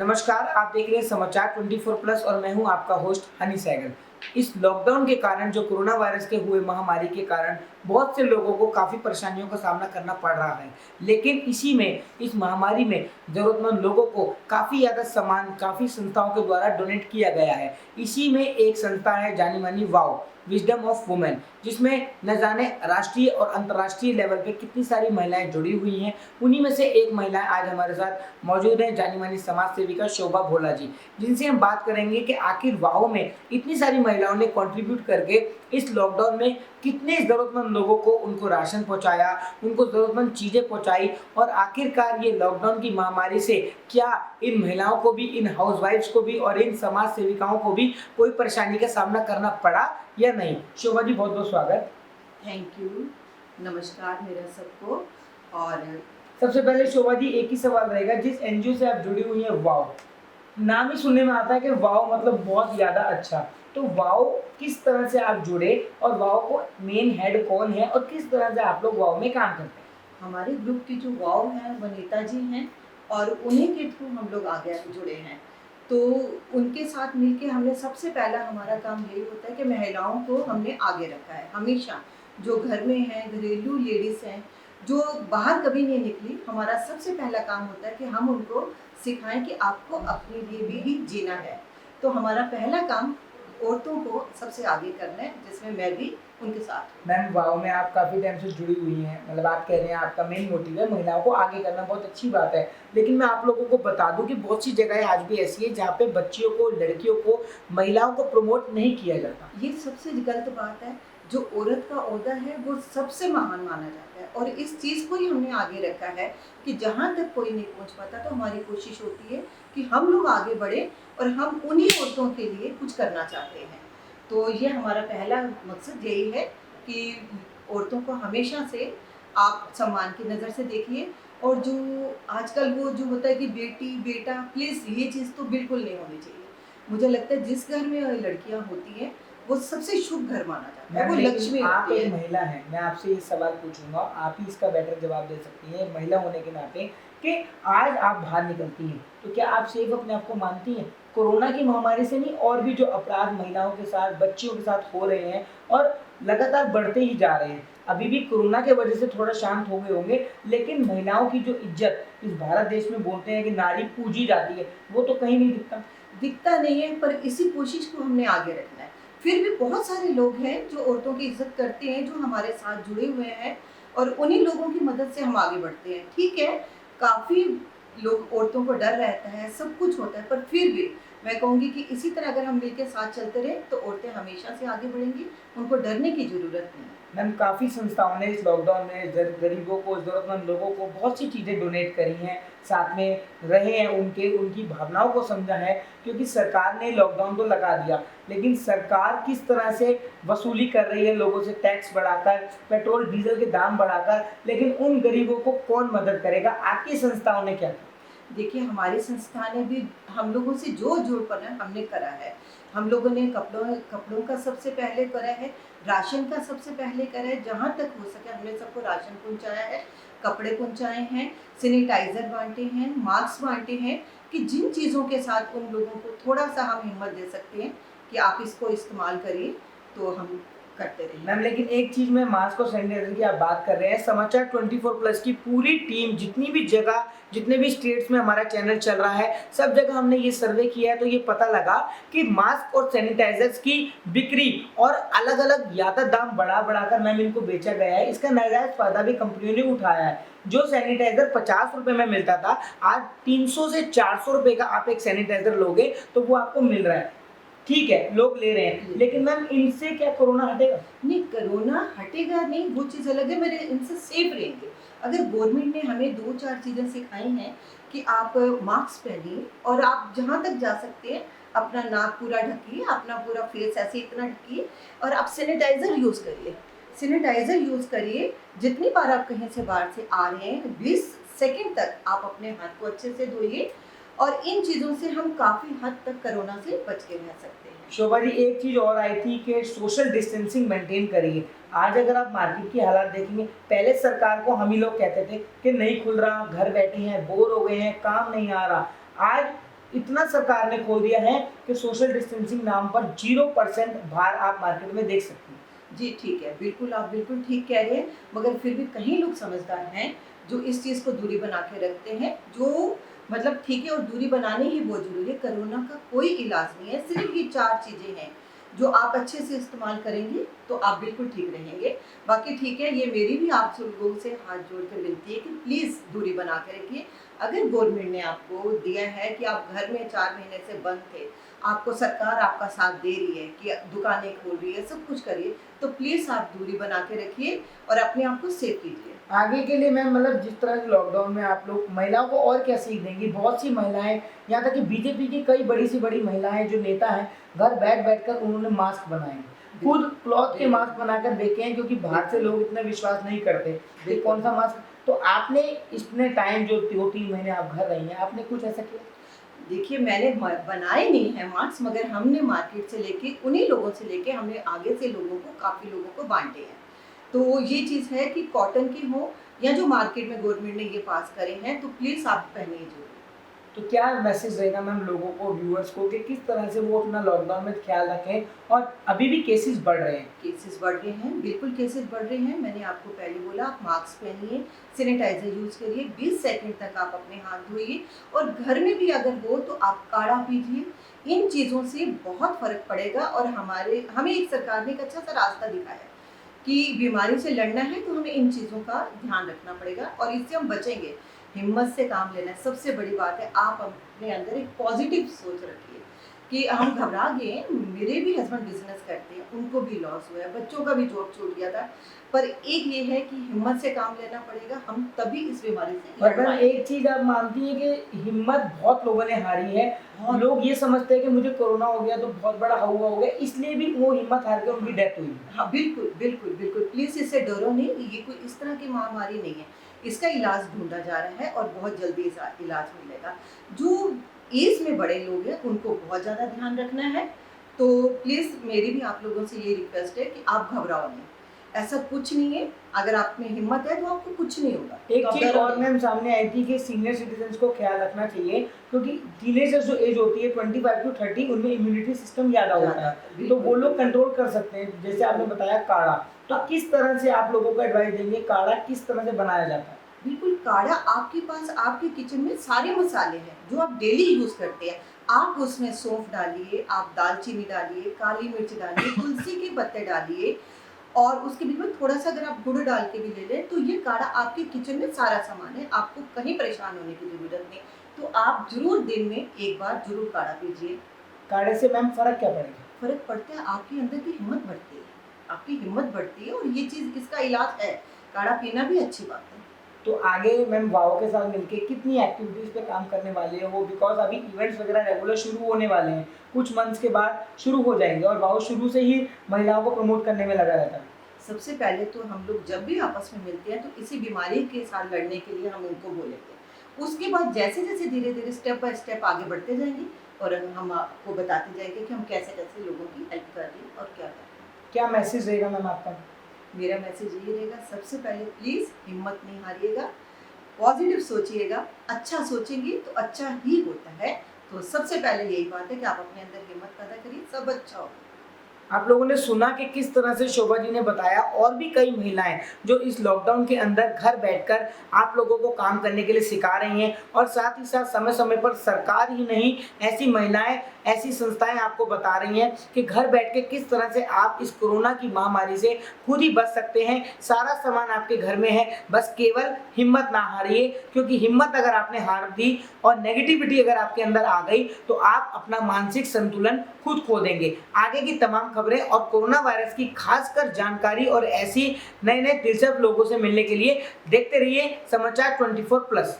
नमस्कार, आप देख रहे हैं समाचार 24 प्लस और मैं हूं आपका होस्ट हनी सहगल। इस लॉकडाउन के कारण जो कोरोना वायरस के हुए महामारी के कारण बहुत से लोगों को काफ़ी परेशानियों का सामना करना पड़ रहा है। लेकिन इस महामारी में ज़रूरतमंद लोगों को काफ़ी ज़्यादा सामान काफ़ी संस्थाओं के द्वारा डोनेट किया गया है। इसी में एक संस्था है जानी मानी वाओ विजडम ऑफ वुमेन, जिसमें न जाने राष्ट्रीय और अंतर्राष्ट्रीय लेवल पे कितनी सारी महिलाएं जुड़ी हुई हैं। उन्हीं में से एक महिला आज हमारे साथ मौजूद है, जानी मानी समाज सेविका शोभा भोला जी, जिनसे हम बात करेंगे कि आखिर वाओ में इतनी सारी महिलाओं ने कंट्रीब्यूट करके इस लॉकडाउन में कितने ज़रूरतमंद लोगों को उनको राशन पहुंचाया, उनको ज़रूरतमंद चीज़ें पहुंचाई और आखिरकार ये लॉकडाउन की महामारी से क्या इन महिलाओं को भी, इन हाउसवाइफ्स को भी और इन समाज सेविकाओं को भी कोई परेशानी का सामना करना पड़ा या नहीं। शोभा जी, बहुत बहुत स्वागत। Thank you. नमस्कार मेरा सबको। और सबसे पहले शोभा जी, एक ही सवाल रहेगा, जिस एनजीओ से आप जुड़ी हुई हैं वाओ, नाम ही सुनने में आता है कि वाओ मतलब बहुत ज़्यादा अच्छा, तो वाओ किस तरह से आप जुड़े और वाओ को मेन हेड कौन है और किस तरह से आप लोग वाओ में काम करते हैं? हमारे ग्रुप की जो वाओ हैं वनीता जी हैं और उन्हीं के थ्रू हम लोग आगे जुड़े हैं। तो उनके साथ मिलके हमने सबसे पहला हमारा काम यही होता है कि महिलाओं को हमने आगे रखा है हमेशा। जो घर में हैं, घरेलू लेडीज़ हैं, जो बाहर कभी नहीं निकली, हमारा सबसे पहला काम होता है कि हम उनको सिखाएं कि आपको अपने लिए भी जीना है। तो हमारा पहला काम औरतों को सबसे आगे करना है, जिसमें मैं भी उनके साथ। मैम, वाओ में आप काफ़ी टाइम से जुड़ी हुई हैं, मतलब आप कह रहे हैं आपका मेन मोटिव है महिलाओं को आगे करना, बहुत अच्छी बात है। लेकिन मैं आप लोगों को बता दूं कि बहुत सी जगहें आज भी ऐसी है जहाँ पे बच्चियों को, लड़कियों को, महिलाओं को प्रमोट नहीं किया जाता। ये सबसे गलत बात है। जो औरत का ओहदा है वो सबसे महान माना जाता है और इस चीज़ को ही हमने आगे रखा है कि जहाँ तक कोई नहीं पहुँच पाता, तो हमारी कोशिश होती है कि हम लोग आगे बढ़े और हम उन्हीं औरतों के लिए कुछ करना चाहते हैं। तो ये हमारा पहला मकसद यही है कि औरतों को हमेशा से आप सम्मान की नज़र से देखिए। और जो आजकल वो जो होता है कि बेटी बेटा, प्लीज़ ये चीज़ तो बिल्कुल नहीं होनी चाहिए। मुझे लगता है जिस घर में लड़कियां होती हैं वो सबसे शुभ घर माना जाता है, वो लक्ष्मी आप होती एक है। महिला हैं, मैं आपसे ये सवाल पूछूंगा, आप ही इसका बेटर जवाब दे सकती हैं महिला होने के नाते, कि आज आप बाहर निकलती हैं तो क्या आप सेफ अपने आप को मानती हैं? कोरोना की महामारी से नहीं, और भी जो अपराध महिलाओं के साथ, बच्चियों के साथ हो रहे हैं और लगातार बढ़ते ही जा रहे हैं, अभी भी कोरोना के वजह से थोड़ा शांत हो गए होंगे, लेकिन महिलाओं की जो इज्जत इस भारत देश में बोलते हैं कि नारी पूजी जाती है, वो तो कहीं नहीं दिखता नहीं है, पर इसी कोशिश को हमने आगे रखना है। फिर भी बहुत सारे लोग हैं जो औरतों की इज्जत करते हैं, जो हमारे साथ जुड़े हुए हैं और उन्हीं लोगों की मदद से हम आगे बढ़ते हैं। ठीक है, काफ़ी लोग, औरतों को डर रहता है, सब कुछ होता है, पर फिर भी मैं कहूँगी कि इसी तरह अगर हम मिलकर साथ चलते रहे तो औरतें हमेशा से आगे बढ़ेंगी, उनको डरने की ज़रूरत नहीं है। मैम, काफ़ी संस्थाओं ने इस लॉकडाउन में गरीबों को, ज़रूरतमंद लोगों को बहुत सी चीज़ें डोनेट करी हैं, साथ में रहे हैं, उनकी भावनाओं को समझा है, क्योंकि सरकार ने लॉकडाउन तो लगा दिया, लेकिन सरकार किस तरह से वसूली कर रही है लोगों से, टैक्स बढ़ाकर, पेट्रोल डीजल के दाम बढ़ाकर, लेकिन उन गरीबों को कौन मदद करेगा? आपकी संस्थाओं ने क्या किया? देखिए, हमारी संस्था ने भी हम लोगों से जो जुड़पना हमने करा है। हम लोगों ने कपड़ों का सबसे पहले करा है, राशन का सबसे पहले करा है। जहाँ तक हो सके हमने सबको राशन पहुँचाया है, कपड़े पहुँचाए हैं, सैनिटाइज़र बाँटे हैं, मास्क बाँटे हैं, कि जिन चीज़ों के साथ उन लोगों को थोड़ा-सा हम हिम्मत दे सकते हैं कि आप इसको इस्तेमाल करिए, तो हम करते रहे। मैम, लेकिन एक चीज़ में, मास्क और सैनिटाइजर की आप बात कर रहे हैं, समाचार 24 प्लस की पूरी टीम जितनी भी जगह, जितने भी स्टेट्स में हमारा चैनल चल रहा है, सब जगह हमने ये सर्वे किया है, तो ये पता लगा कि मास्क और सैनिटाइजर्स की बिक्री और अलग अलग ज़्यादा दाम बढ़ाकर मैम इनको बेचा गया है। इसका नाजायज़ फ़ायदा भी कंपनियों ने उठाया है। जो सैनिटाइजर 50 रुपये में मिलता था, आज 300 से 400 रुपये का आप एक सैनिटाइजर लोगे तो वो आपको मिल रहा है। ठीक है, लोग ले रहे हैं, लेकिन मैम इनसे क्या कोरोना हटेगा? नहीं, कोरोना हटेगा नहीं, वो चीज़ अलग है, मेरे इनसे सेफ रहेंगे। अगर गवर्नमेंट ने हमें 2-4 चीज़ें सिखाई हैं कि आप मास्क पहनिए और आप जहाँ तक जा सकते हैं अपना नाक पूरा ढकिए, अपना पूरा फेस ऐसे इतना ढकिए और आप सैनिटाइज़र यूज़ करिए। सैनिटाइज़र यूज़ करिए, जितनी बार आप कहीं से बाहर से आ रहे हैं, 20 सेकंड तक आप अपने हाथ को अच्छे से धोइए और इन चीज़ों से हम काफ़ी हद तक कोरोना से बच के रह सकते हैं। शोभा जी, एक चीज़ और आई थी कि सोशल डिस्टेंसिंग मेंटेन करिए। आज अगर आप मार्केट की हालात देखेंगे, पहले सरकार को हम ही लोग कहते थे कि नहीं खुल रहा, घर बैठे हैं, बोर हो गए हैं, काम नहीं आ रहा। आज इतना सरकार ने खोल दिया है कि सोशल डिस्टेंसिंग नाम पर 0% बाहर आप मार्केट में देख सकते हैं। जी ठीक है, बिल्कुल आप बिल्कुल ठीक कह रहे हैं, मगर फिर भी कहीं लोग समझदार हैं जो इस चीज़ को दूरी बना के रखते हैं, जो मतलब ठीक है, और दूरी बनानी ही बहुत ज़रूरी है। कोरोना का कोई इलाज नहीं है, सिर्फ ये 4 चीज़ें हैं जो आप अच्छे से इस्तेमाल करेंगे तो आप बिल्कुल ठीक रहेंगे। बाकी ठीक है, ये मेरी भी आप सब लोगों से हाथ जोड़ कर विनती है कि प्लीज़ दूरी बना के रखिए। अगर गवर्नमेंट ने आपको दिया है कि आप घर में 4 महीने से बंद थे, आपको सरकार आपका साथ दे रही है कि दुकानें खोल रही है, सब कुछ करिए, तो प्लीज़ आप दूरी बना के रखिए और अपने आप को सेफ कीजिए। आगे के लिए मैम मतलब जिस तरह से लॉकडाउन में आप लोग महिलाओं को और क्या सीख देंगी? बहुत सी महिलाएं, यहाँ तक कि बीजेपी की कई बड़ी सी बड़ी महिलाएं जो नेता हैं, घर बैठ कर उन्होंने मास्क बनाए हैं, खुद क्लॉथ के मास्क बनाकर बेचे हैं, क्योंकि बाहर से लोग इतना विश्वास नहीं करते कि कौन सा मास्क। तो आपने इतने टाइम जो 2-3 महीने आप घर रही हैं, आपने कुछ ऐसा किया? देखिए, मैंने बनाए नहीं है मास्क, मगर हमने मार्केट से लेके उन्हीं लोगों से लेके हमने आगे से लोगों को, काफ़ी लोगों को बांटे हैं। तो ये चीज़ है कि कॉटन की हो या जो मार्केट में गवर्नमेंट ने ये पास करे हैं, तो प्लीज़ आप पहनिए जरूर। तो क्या मैसेज रहेगा मैम लोगों को, व्यूअर्स को, कि किस तरह से वो अपना लॉकडाउन में ख्याल रखें? और अभी भी केसेस बढ़ रहे हैं। केसेस बढ़ रहे हैं, बिल्कुल केसेस बढ़ रहे हैं। मैंने आपको पहले बोला, आप मास्क पहनिए, सैनिटाइजर यूज़ करिए, 20 सेकंड तक आप अपने हाथ धोइए, और घर में भी अगर हो तो आप काढ़ा पीजिए। इन चीज़ों से बहुत फ़र्क पड़ेगा, और हमें एक सरकार ने एक अच्छा सा रास्ता दिखाया कि बीमारी से लड़ना है तो हमें इन चीज़ों का ध्यान रखना पड़ेगा, और इससे हम बचेंगे। हिम्मत से काम लेना है, सबसे बड़ी बात है। आप अपने अंदर एक पॉजिटिव सोच रखिए कि हम घबरा गए हैं। मेरे भी हस्बैंड बिजनेस करते हैं, उनको भी लॉस हुआ है, बच्चों का भी जॉब छूट गया था, पर एक ये है कि हिम्मत से काम लेना पड़ेगा, हम तभी इस बीमारी से लड़ पर पाएंगे। एक चीज आप मानती हैं कि हिम्मत बहुत लोगों ने हारी है। बहुत। लोग ये समझते हैं कि मुझे कोरोना हो गया तो बहुत बड़ा हुआ हो गया, इसलिए भी वो हिम्मत हार के उनकी डेथ हुई। हाँ, बिल्कुल बिल्कुल बिल्कुल, प्लीज़ इससे डरो नहीं, ये कोई इस तरह की महामारी नहीं है। इसका इलाज ढूंढा जा रहा है और बहुत जल्दी इसका इलाज मिलेगा। जो एज में बड़े लोग हैं उनको बहुत ज़्यादा ध्यान रखना है, तो प्लीज़ मेरी भी आप लोगों से ये रिक्वेस्ट है कि आप घबराओ नहीं, ऐसा कुछ नहीं है। अगर आप में हिम्मत है तो आपको कुछ नहीं होगा। एक तो आप चीज डरो और नहीं। मैम सामने आई थी कि सीनियर सिटीजन्स को ख्याल रखना चाहिए, क्योंकि टीनेजर्स जो एज होती है 25 to 30, उनमें इम्यूनिटी सिस्टम ज़्यादा होता है, तो बिल्कुल, वो लोग बिल्कुल। कंट्रोल कर सकते हैं। जैसे आपने बताया काढ़ा, तो किस तरह से आप लोगों को एडवाइस देंगे, काढ़ा किस तरह से बनाया जाता है? बिल्कुल, काढ़ा आपके पास, आपके किचन में सारे मसाले हैं जो आप डेली यूज़ करते हैं। आप उसमें सौंफ डालिए, आप दालचीनी डालिए, काली मिर्च डालिए, तुलसी के पत्ते डालिए, और उसके बीच में थोड़ा-सा अगर आप गुड़ डाल के भी ले लें, तो ये काढ़ा आपके किचन में सारा सामान है, आपको कहीं परेशान होने की ज़रूरत नहीं। तो आप ज़रूर दिन में एक बार ज़रूर काढ़ा पीजिए। काढ़े से मैम फर्क क्या पड़ेगा? फ़र्क पड़ता है, आपके अंदर की हिम्मत बढ़ती है, आपकी हिम्मत बढ़ती है, और ये चीज़, इसका इलाज है। काढ़ा पीना भी अच्छी बात है। तो आगे मैम वाओ के साथ मिलके कितनी एक्टिविटीज़ पे काम करने वाले हो वो? बिकॉज अभी इवेंट्स वगैरह रेगुलर शुरू होने वाले हैं, कुछ मंथ्स के बाद शुरू हो जाएंगे, और वाओ शुरू से ही महिलाओं को प्रमोट करने में लगा रहता है। सबसे पहले तो हम लोग जब भी आपस में मिलते हैं तो इसी बीमारी के साथ लड़ने के लिए हम उनको बोलेंगे। उसके बाद जैसे जैसे धीरे धीरे स्टेप बाय स्टेप आगे बढ़ते जाएंगे, और हम आपको बताते जाएंगे कि हम कैसे कैसे लोगों की हेल्प कर रहे हैं और क्या कर रहे हैं। क्या मैसेज रहेगा मैम आपका? मेरा मैसेज ये रहेगा, सबसे पहले प्लीज़ हिम्मत नहीं हारिएगा, पॉजिटिव सोचिएगा। अच्छा सोचेंगे तो अच्छा ही होता है। तो सबसे पहले यही बात है कि आप अपने अंदर हिम्मत पैदा करिए, सब अच्छा होगा। आप लोगों ने सुना कि किस तरह से शोभा जी ने बताया, और भी कई महिलाएं जो इस लॉकडाउन के अंदर घर बैठकर आप लोगों को काम करने के लिए सिखा रही हैं, और साथ ही साथ समय समय पर सरकार ही नहीं, ऐसी महिलाएं, ऐसी संस्थाएं आपको बता रही हैं कि घर बैठ के किस तरह से आप इस कोरोना की महामारी से खुद ही बच सकते हैं। सारा सामान आपके घर में है, बस केवल हिम्मत ना हारिए, क्योंकि हिम्मत अगर आपने हार दी और नेगेटिविटी अगर आपके अंदर आ गई तो आप अपना मानसिक संतुलन खुद खो देंगे। आगे की तमाम खबरें और कोरोना वायरस की खासकर जानकारी और ऐसी नए नए दिलचस्प लोगों से मिलने के लिए देखते रहिए समाचार 24 प्लस।